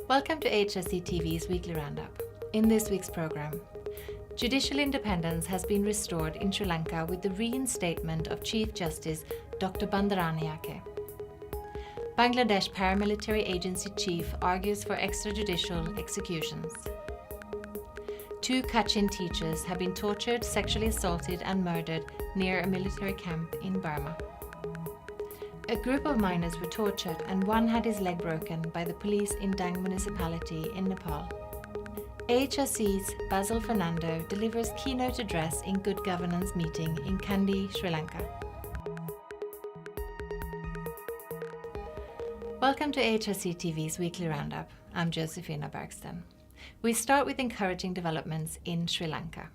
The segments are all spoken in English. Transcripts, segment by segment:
Welcome to AHRC TV's weekly roundup. In this week's program, judicial independence has been restored in Sri Lanka with the reinstatement of Chief Justice Dr. Bandaranayake. Bangladesh paramilitary agency chief argues for extrajudicial executions. 2 Kachin teachers have been tortured, sexually assaulted and murdered near a military camp in Burma. A group of miners were tortured and one had his leg broken by the police in Dang municipality in Nepal. AHRC's Basil Fernando delivers keynote address in Good Governance meeting in Kandy, Sri Lanka. Welcome to AHRC TV's weekly roundup. I'm Josephina Bergsten. We start with encouraging developments in Sri Lanka.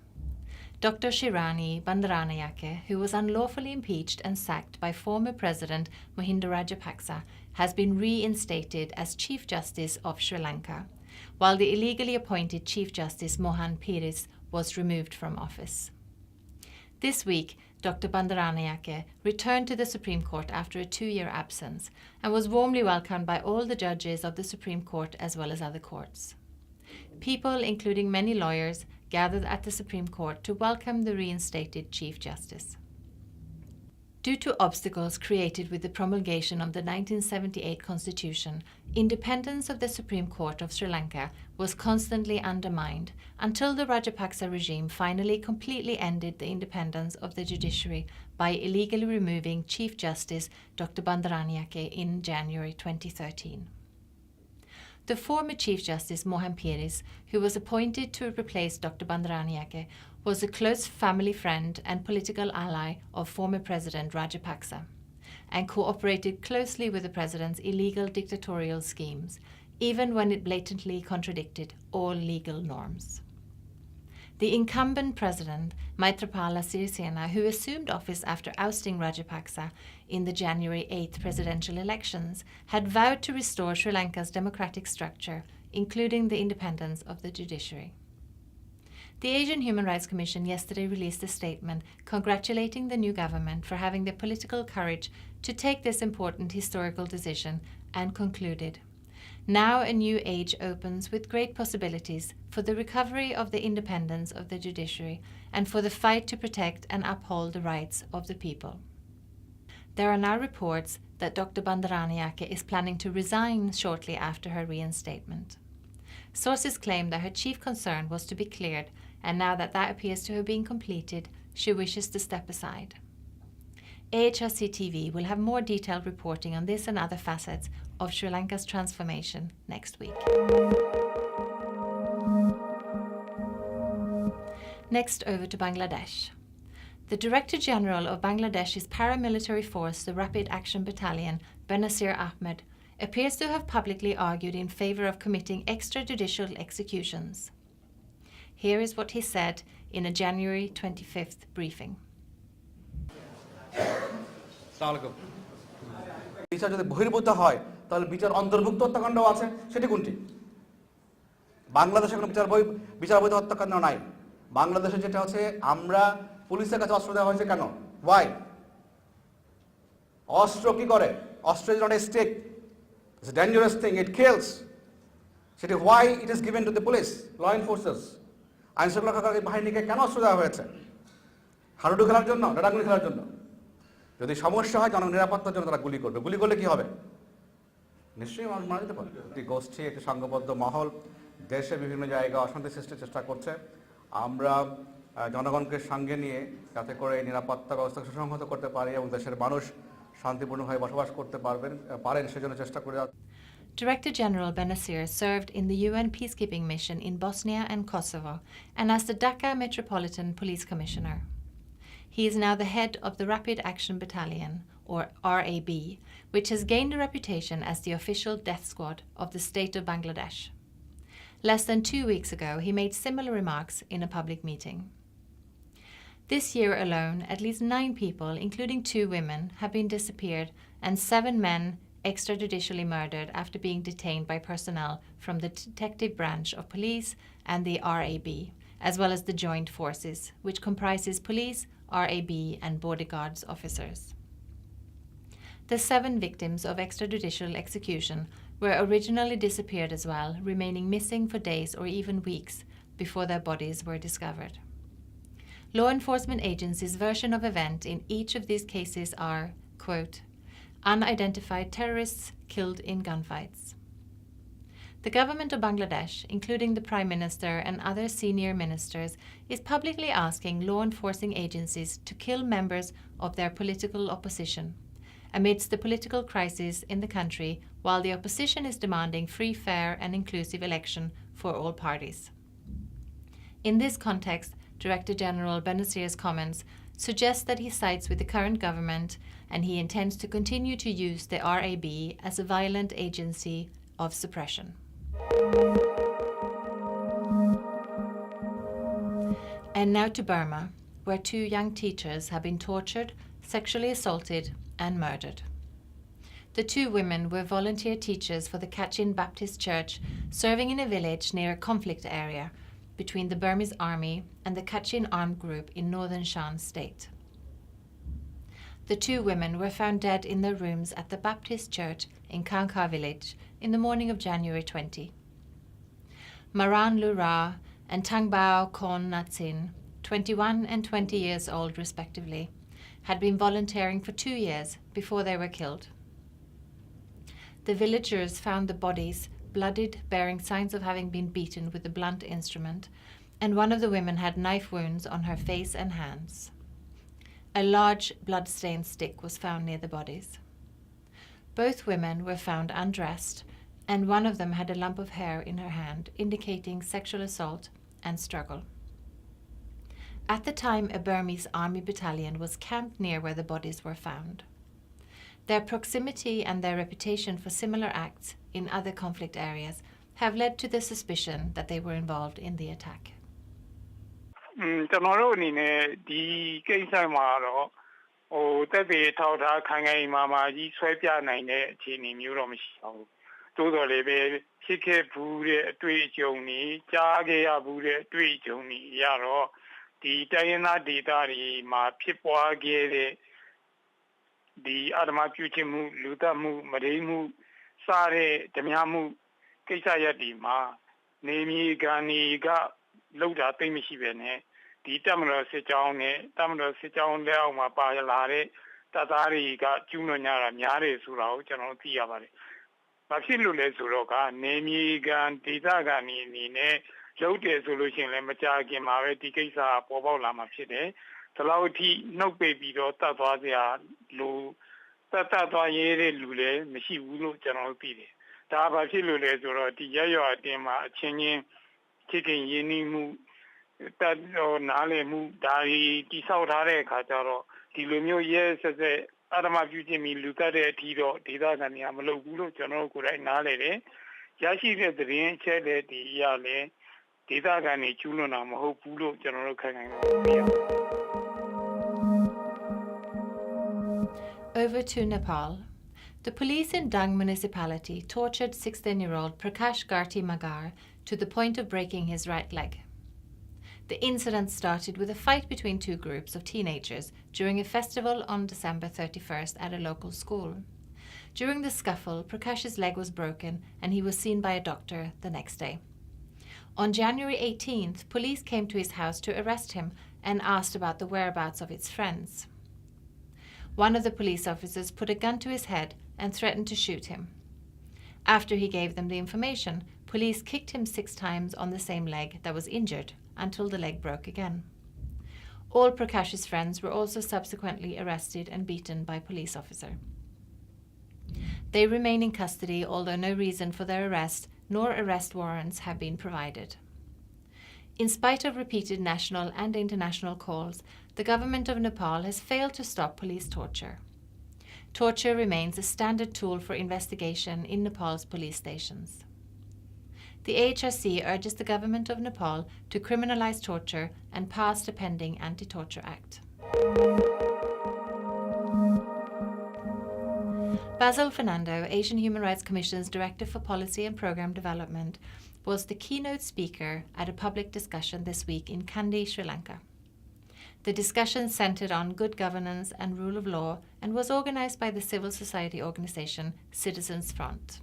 Dr. Shirani Bandaranayake, who was unlawfully impeached and sacked by former President Mahinda Rajapaksa, has been reinstated as Chief Justice of Sri Lanka, while the illegally appointed Chief Justice Mohan Peiris was removed from office. This week, Dr. Bandaranayake returned to the Supreme Court after a 2-year absence and was warmly welcomed by all the judges of the Supreme Court as well as other courts. People, including many lawyers, gathered at the Supreme Court to welcome the reinstated Chief Justice. Due to obstacles created with the promulgation of the 1978 Constitution, independence of the Supreme Court of Sri Lanka was constantly undermined until the Rajapaksa regime finally completely ended the independence of the judiciary by illegally removing Chief Justice Dr. Bandaranayake in January 2013. The former Chief Justice Mohan Peiris, who was appointed to replace Dr. Bandaranayake, was a close family friend and political ally of former President Rajapaksa, and cooperated closely with the president's illegal dictatorial schemes, even when it blatantly contradicted all legal norms. The incumbent president, Maithripala Sirisena, who assumed office after ousting Rajapaksa in the January 8th presidential elections, had vowed to restore Sri Lanka's democratic structure, including the independence of the judiciary. The Asian Human Rights Commission yesterday released a statement congratulating the new government for having the political courage to take this important historical decision and concluded, "Now a new age opens with great possibilities for the recovery of the independence of the judiciary and for the fight to protect and uphold the rights of the people." There are now reports that Dr. Bandaranayake is planning to resign shortly after her reinstatement. Sources claim that her chief concern was to be cleared, and now that that appears to have been completed, she wishes to step aside. AHRC TV will have more detailed reporting on this and other facets of Sri Lanka's transformation next week. Next, over to Bangladesh. The Director General of Bangladesh's paramilitary force, the Rapid Action Battalion, Benazir Ahmed, appears to have publicly argued in favor of committing extrajudicial executions. Here is what he said in a January 25th briefing. বিচার যদি বহির্ভূত হয় তাহলে বিচার অন্তর্ভুক্ত হত্যাকাণ্ড আছে, সেটি কোনটি? বাংলাদেশে কোনো বিচার বহির্ভূত হত্যাকাণ্ড নাই। বাংলাদেশে যেটা হচ্ছে, আমরা পুলিশের কাছে অস্ত্র দেওয়া হয়েছে কেন? ওয়াই? অস্ত্র কি করে? অস্ত্র is not a stick, it's a dangerous thing, it kills. সেটি why it is given to the police, law enforcers. আইন শৃঙ্খলা বাহিনীকে কেন অস্ত্র দেওয়া হয়েছে? হাডুডু খেলার জন্য, ডাডাগুলি খেলার জন্য? যদি সমস্যা হয় জননিরাপত্তার জন্য তারা গুলি করবে। গুলি করলে কি হবে? নিশ্চয়ই মানুষ মারা যেতে পারে। একটি গোষ্ঠী, একটি সংঘবদ্ধ মহল দেশে বিভিন্ন জায়গায় অশান্তি সৃষ্টির চেষ্টা করছে। আমরা জনগণকে সঙ্গে নিয়ে যাতে করে এই নিরাপত্তা ব্যবস্থা সুসংহত করতে পারি এবং দেশের মানুষ শান্তিপূর্ণভাবে বসবাস করতে পারেন সেজন্য চেষ্টা করে যাচ্ছি। Director General Benazir served in the UN peacekeeping mission in Bosnia and Kosovo and as the Dhaka Metropolitan Police Commissioner. He is now the head of the Rapid Action Battalion, or RAB, which has gained a reputation as the official death squad of the state of Bangladesh. Less than 2 weeks ago, he made similar remarks in a public meeting. This year alone, at least 9 people, including 2 women, have been disappeared and 7 men extrajudicially murdered after being detained by personnel from the detective branch of police and the RAB, as well as the joint forces, which comprises police, RAB and border guards officers. The 7 victims of extrajudicial execution were originally disappeared as well, remaining missing for days or even weeks before their bodies were discovered. Law enforcement agencies' version of event in each of these cases are, quote, unidentified terrorists killed in gunfights. The government of Bangladesh, including the Prime Minister and other senior ministers, is publicly asking law enforcing agencies to kill members of their political opposition amidst the political crisis in the country, while the opposition is demanding free, fair and inclusive election for all parties. In this context, Director General Benazir's comments suggest that he sides with the current government and he intends to continue to use the RAB as a violent agency of suppression. And now to Burma, where 2 young teachers have been tortured, sexually assaulted and murdered. The 2 women were volunteer teachers for the Kachin Baptist Church, serving in a village near a conflict area between the Burmese army and the Kachin armed group in northern Shan state. The 2 women were found dead in their rooms at the Baptist Church in Kanka village in the morning of January 20. Maran Lura and Tangbao Kon Natsin, 21 and 20 years old respectively, had been volunteering for 2 years before they were killed. The villagers found the bodies bloodied, bearing signs of having been beaten with a blunt instrument, and one of the women had knife wounds on her face and hands. A large blood-stained stick was found near the bodies. Both women were found undressed, and one of them had a lump of hair in her hand, indicating sexual assault and struggle. At the time, a Burmese army battalion was camped near where the bodies were found. Their proximity and their reputation for similar acts in other conflict areas have led to the suspicion that they were involved in the attack. ကျွန်တော်တို့အနေနဲ့ဒီကိစ္စမှာတော့တက်သေးထောက်ထားခိုင်ခိုင်မာမာကြီးဆွဲပြနိုင်တဲ့အခြေအနေမျိုးတော့မရှိပါဘူး။သို့တော်လည်းပဲဖြစ်ခဲ့ဘူးတဲ့အတွေ့အကြုံတွေကြားခဲ့ရဘူးတဲ့အတွေ့အကြုံတွေရတော့ဒီတိုင်းရင်းသားဒေသတွေမှာဖြစ်ပွားခဲ့တဲ့ဒီအာဓမ္မပြုခြင်းမှုလူသတ်မှုမဒိမှုစတဲ့ဓမြမှုကိစ္စရပ်တွေမှာနေမြေကန်တွေကလောက်တာသိမရှိပဲနဲ့ဒီတမတော်စစ်ကြောင်းနဲ့တမတော်စစ်ကြောင်းလက်အောက်မှာပါလာတဲ့တပ်သားတွေကကျူးလွန်ကြတာများတယ်ဆိုတာကိုကျွန်တော်သိရပါတယ်။ဘာဖြစ်လို့လဲဆိုတော့ကနေမြေကန်ဒေသကန်အနေနဲ့လောက်တယ်ဆိုလို့ရှိရင်လည်းမကြခင်မှာပဲဒီကိစ္စပေါ်ပေါက်လာမှာဖြစ်တယ်။ဒီလောက်အထိနှုတ်ပိတ်ပြီးတော့တတ်သွားစရာလိုတတ်သွားရေးတဲ့လူလည်းမရှိဘူးလို့ကျွန်တော်သိတယ်။ဒါဘာဖြစ်လို့လဲဆိုတော့ဒီရရွာအတင်းမှာအချင်းချင်းချစ်ခင်ရင်းနှီးမှုတတ်နားလည်မှုဒါတွေတိဆောက်ထားတဲ့အခါကျတော့ဒီလိုမျိုးရဲဆက်ဆက်အာဓမ္မပြုခြင်းမီလူတတ်တဲ့အထီးတော့ဒေသခံတွေကမလုပ်ဘူးလို့ကျွန်တော်ကိုယ်တိုင်နားလည်တယ်။ရရှိတဲ့သတင်းအချက်တွေဒီရလဲဒေသခံတွေကျူးလွန်တာမဟုတ်ဘူးလို့ကျွန်တော်တို့ခိုင်ခိုင်မာမာသိရတယ်။ Over to Nepal. The police in Dang municipality tortured 16-year-old Prakash Garti Magar to the point of breaking his right leg. The incident started with a fight between 2 groups of teenagers during a festival on December 31st at a local school. During the scuffle, Prakash's leg was broken and he was seen by a doctor the next day. On January 18th, police came to his house to arrest him and asked about the whereabouts of his friends. One of the police officers put a gun to his head and threatened to shoot him. After he gave them the information, police kicked him 6 times on the same leg that was injured until the leg broke again. All Prakash's friends were also subsequently arrested and beaten by a police officer. They remain in custody, although no reason for their arrest nor arrest warrants have been provided. In spite of repeated national and international calls, the government of Nepal has failed to stop police torture. Torture remains a standard tool for investigation in Nepal's police stations. The AHRC urges the government of Nepal to criminalize torture and pass the pending Anti-Torture Act. Basil Fernando, Asian Human Rights Commission's Director for Policy and Programme Development, was the keynote speaker at a public discussion this week in Kandy, Sri Lanka. The discussion centered on good governance and rule of law and was organized by the civil society organization Citizens Front.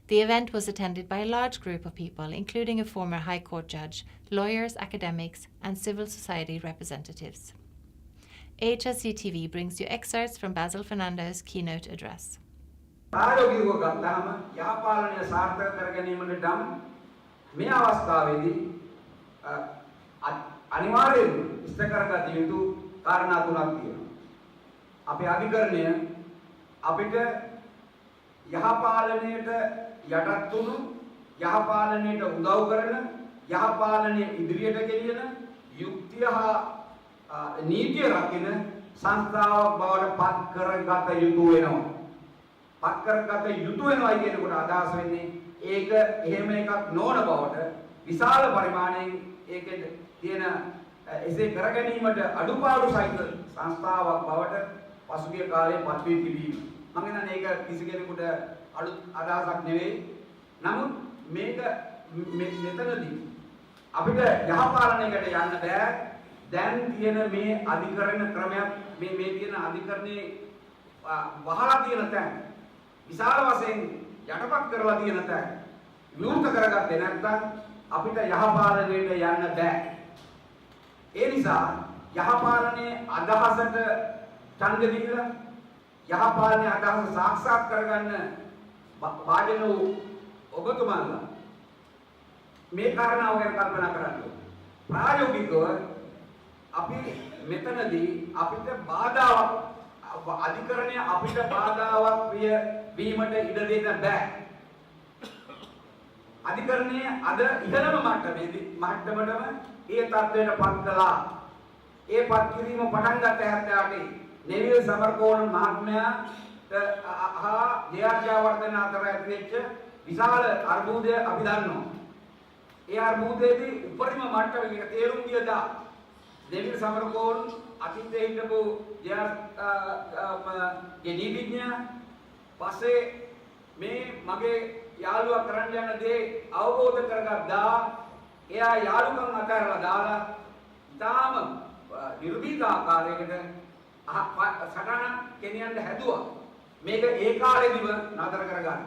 The event was attended by a large group of people, including a former High Court judge, lawyers, academics, and civil society representatives. AHRC TV brings you excerpts from Basil Fernando's keynote address. ප්‍රායෝගිකව ගත්තාම යහපාලනය සාර්ථක කර ගැනීමට නම් මේ අවස්ථාවේදී අනිවාර්යයෙන්ම ඉස්ත කරගත යුතු කාරණා තුනක් තියෙනවා. අපේ අධිකරණය අපිට යහපාලනයට යටත් වුණු යහපාලනයට උදව් කරන යහපාලනය ඉදිරියට ගෙනියන යුක්තිය හා නීතිය රකින සංස්ථාවක් බවට පත් කරගත යුතු වෙනවා. පත් කරගත යුතු වෙනවා කියනකොට අදහස් වෙන්නේ ඒක එහෙම එකක් නොවන බවට විශාල පරිමාණයෙන් ඒකේ තියෙන එසේ කර ගැනීමට අඩුපාඩු සහිත සංස්ථාවක් බවට පසුගිය කාලේ පත් වී තිබීම. මම හිතන්නේ ඒක කිසි කෙනෙකුට අලුත් අදහසක් නෙවෙයි. නමුත් මේක මෙතනදී අපිට යහපාලනයකට යන්න බෑ. දැන් තියෙන මේ අධිකරණ ක්‍රමයක් මේ තියෙන අධිකරණේ වහලා තියෙන තැන් විශාල වශයෙන් යටපත් කරලා තියෙන තැන් විවෘත කරගත්තේ නැත්නම් අපිට යහපාලනයට යන්න බෑ. ඒ නිසා යහපාලනයේ අදහසට ඡන්ද දීලා යහපාලනයේ අදහස සාක්ෂාත් කරගන්න වාජන වූ ඔබතුමාලා මේ කාරණාව ගැන කල්පනා කරන්න ඕනේ. ප්‍රායෝගිකව අපි මෙතනදී අපිට බාධාවක් අධිකරණය අපිට බාධාවක් වීමට ඉඩ දෙන්න බෑ. අධිකරණය අද ඉහළම මට්ටමටම ඒ තත්ත්වයට පත් කළා. ඒ පත් කිරීම පටන් ගත්ත 78 නෙවිල් සමරකෝණ මහත්මයාට හා ජයවර්ධන අතර ඇතිවෙච්ච විශාල අර්බුදය අපි දන්නවා. ඒ අර්බුදයේදී උපරිම මට්ටමක තේරුම් ගියදා නෙවිල් සමරකෝණ අතීතයේ හිටපු නීතිඥයා පස්සේ මේ මගේ යාළුවා කරන්න යන දේ අවබෝධ කරගත්තා. එයා යාළුකම් අතහැරලා දාලා ඊටාම නිර්භීත ආකාරයකට සටන කෙනියන්න හැදුවා. මේක ඒ කාලෙදිම නතර කරගන්න.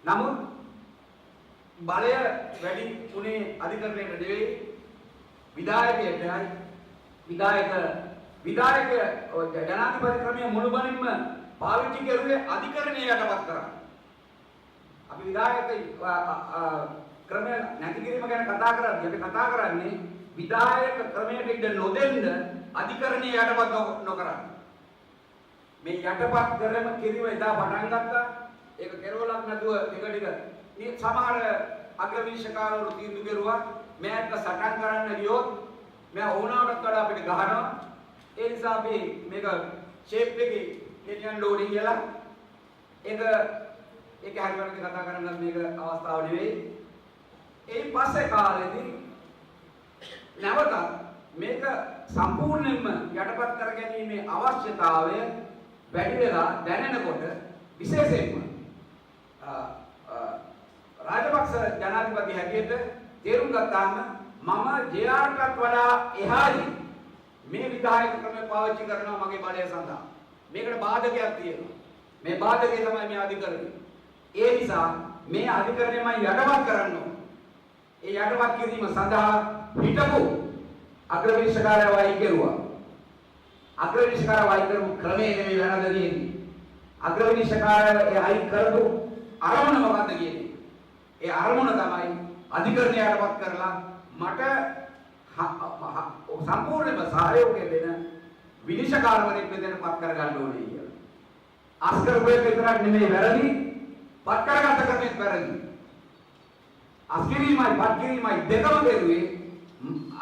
නමුත් බලය වැඩි උනේ අධිකරණයට නෙවෙයි විධායකයටයි. විධායක ජනාධිපති ක්‍රමයේ මුළුමනින්ම පාවිච්චි කරුවේ අධිකරණය යටපත් කරා. අපි විධායක ක්‍රමය නැති කිරීම ගැන කතා කරද්දී අපි කතා කරන්නේ විධායක ක්‍රමයට ඉඩ නොදෙන්න අධිකරණය යටපත් නොකරන්න. මේ යටපත් කිරීම එදා පටන් ගත්තා. ඒක කෙරවලක් නැතුව ටික මේ සමහර අග්‍රවිනිශ්චයකාරවරු තීන්දුව කෙරුවා මේක සටන් කරන්න ගියොත් මම ඕනවට වඩා අපිට ගහනවා. ඒ නිසා අපි මේක ෂේප් එකේ ගෙනියන්න ඕනේ කියලා ඒක හරියට කතා කරන්න මේක අවස්ථාව නෙවෙයි. ඒ පස්සේ කාලෙදී නැවත මේක සම්පූර්ණයෙන්ම යටපත් කර ගැනීමේ අවශ්‍යතාවය වැඩි වෙලා දැනෙනකොට විශේෂයෙන්ම රාජපක්ෂ ජනාධිපති හැටියට තේරුම් ගත්තාම මම ජයාටත් වඩා එහායි මේ විධායක ක්‍රමය පාවිච්චි කරනවා මගේ බලය සඳහා. මේකට බාධකයක් තියෙනවා. මේ බාධකේ තමයි මේ අධිකරණය. ඒ නිසා මේ අධිකරණය මම යටපත් කරන්න ඕන. ඒ යටපත් කිරීම සඳහා හිටපු අග්‍රවිනිශ්චයකාරයා වයි කෙරුවා. අග්‍රවිනිශ්චයකාරයා වයි කරපු ක්‍රමේ නෙමෙයි වෙනද තියෙන්නේ. අග්‍රවිනිශ්චයකාරයා ඒ අයි කරපු අරමුණ මොකක්ද කියන්නේ? ඒ අරමුණ තමයි අධිකරණය යටපත් කරලා මට සම්පූර්ණයෙන්ම සහයෝගය දෙන විනිශ්චයකාරවරයෙක් වෙදෙන පත් කරගන්න ඕනේ කියලා. අස්කරුවේ විතරක් නෙමෙයි වැරදි පත් කරගත්ත ක්‍රමෙත් වැරදි. අස්කිරීමයි පත් කිරීමයි දෙකම කෙරුවේ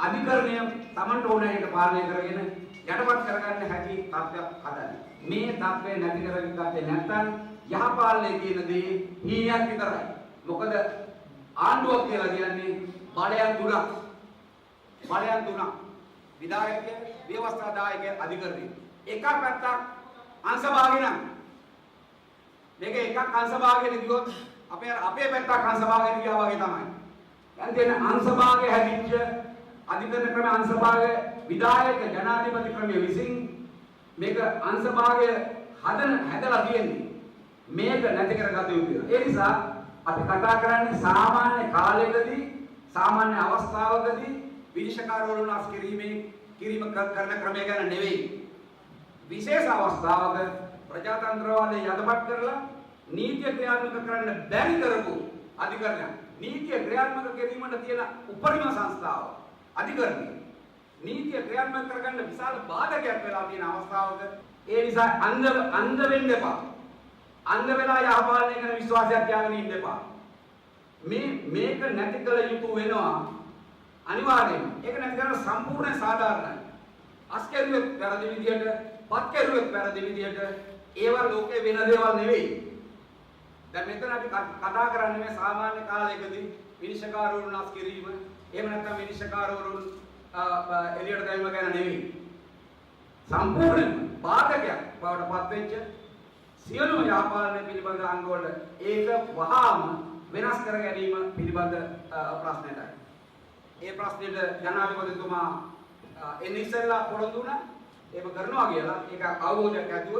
අධිකරණය Tamanට ඕන හැටියට පාලනය කරගෙන යටපත් කරගන්න හැකි තත්ත්වයක් හදන්න. මේ තත්ත්වය නැති කරගත්තේ නැත්නම් යහපාලනයේ කියන දේ හීනයක් විතරයි. මොකද ආණ්ඩුවක් කියලා කියන්නේ බලයන් තුනක්. විධායක, ව්‍යවස්ථාදායක, අධිකරණය. එකක් පැත්තක් අංශභාගී නම් මේක එකක් අංශභාගයට ගියොත් අපේ පැත්තක් අංශභාගයට ගියා වගේ තමයි. දැන් තියෙන අංශභාගය හැදිච්ච අධිකරණ ක්‍රම අංශභාගය විධායක ජනාධිපති ක්‍රමයේ විසින් මේක අංශභාගය හදලා තියෙන්නේ. මේක නැති කරගත යුතුයි. ඒ නිසා අපි කතා කරන්නේ සාමාන්‍ය කාලයකදී සාමාන්‍ය අවස්ථාවකදී විනිශ්චයකාරවරුන් අස් කිරීම කරන ක්‍රමය ගැන නෙවෙයි. විශේෂ අවස්ථාවක ප්‍රජාතන්ත්‍රවාදය යටපත් කරලා නීතිය ක්‍රියාත්මක කරන්න බැරි කරපු අධිකරණය. නීතිය ක්‍රියාත්මක කිරීමට තියෙන උපරිම සංස්ථාව අධිකරණය. නීතිය ක්‍රියාත්මක කරගන්න විශාල බාධකයක් වෙලා තියෙන අවස්ථාවක ඒ නිසා අන්ධ වෙන්න එපා. අන්ධ වෙලා යහපාලනය කරන විශ්වාසයක් තියාගෙන ඉන්න එපා. මේක නැති කළ යුතු වෙනවා අනිවාර්යයෙන්ම. ඒක නැති කරන සම්පූර්ණ සාධාරණයි. අස්කරුවෙක් වැරදි විදියට, පත්කරුවෙක් වැරදි විදියට ඒවා ලෝකේ වෙන දේවල් නෙවෙයි. දැන් මෙතන අපි කතා කරන්නේ මේ සාමාන්‍ය කාලයකදී විනිශ්චයකාරවරුන් අස් කිරීම, එහෙම නැත්නම් විනිශ්චයකාරවරුන් එළියට දැමීම ගැන නෙවෙයි. සම්පූර්ණ බාධකයක් බවට පත් වෙච්ච සියලුම ව්‍යාපාරණය පිළිබඳ අංග වල ඒක වහාම වෙනස් කර ගැනීම පිළිබඳ ප්‍රශ්නයටයි. ඒ ප්‍රශ්නෙට ජනාධිපතිතුමා එන්නේ ඉස්සෙල්ලා පොරොන්දු වුණා. ඒක කරනවා කියලා ඒක අවබෝධයක් ඇතුව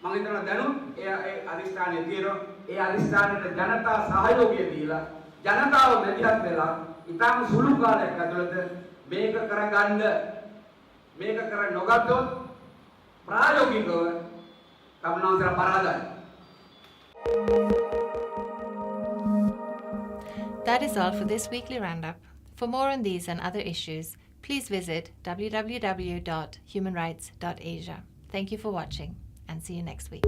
මම හිතනවා දැනුත් ඒ අධිෂ්ඨානය තියෙනවා. ඒ අධිෂ්ඨානෙට ජනතා සහයෝගය දීලා ජනතාව මැදිහත් වෙලා ඊටම සුළු කාලයක් ඇතුළත මේක කරගන්න මේක කර නොගත්තොත් ප්‍රායෝගිකව කම්නෝන්තර පරාදයි. That is all for this weekly roundup. For more on these and other issues, please visit www.humanrights.asia. Thank you for watching and see you next week.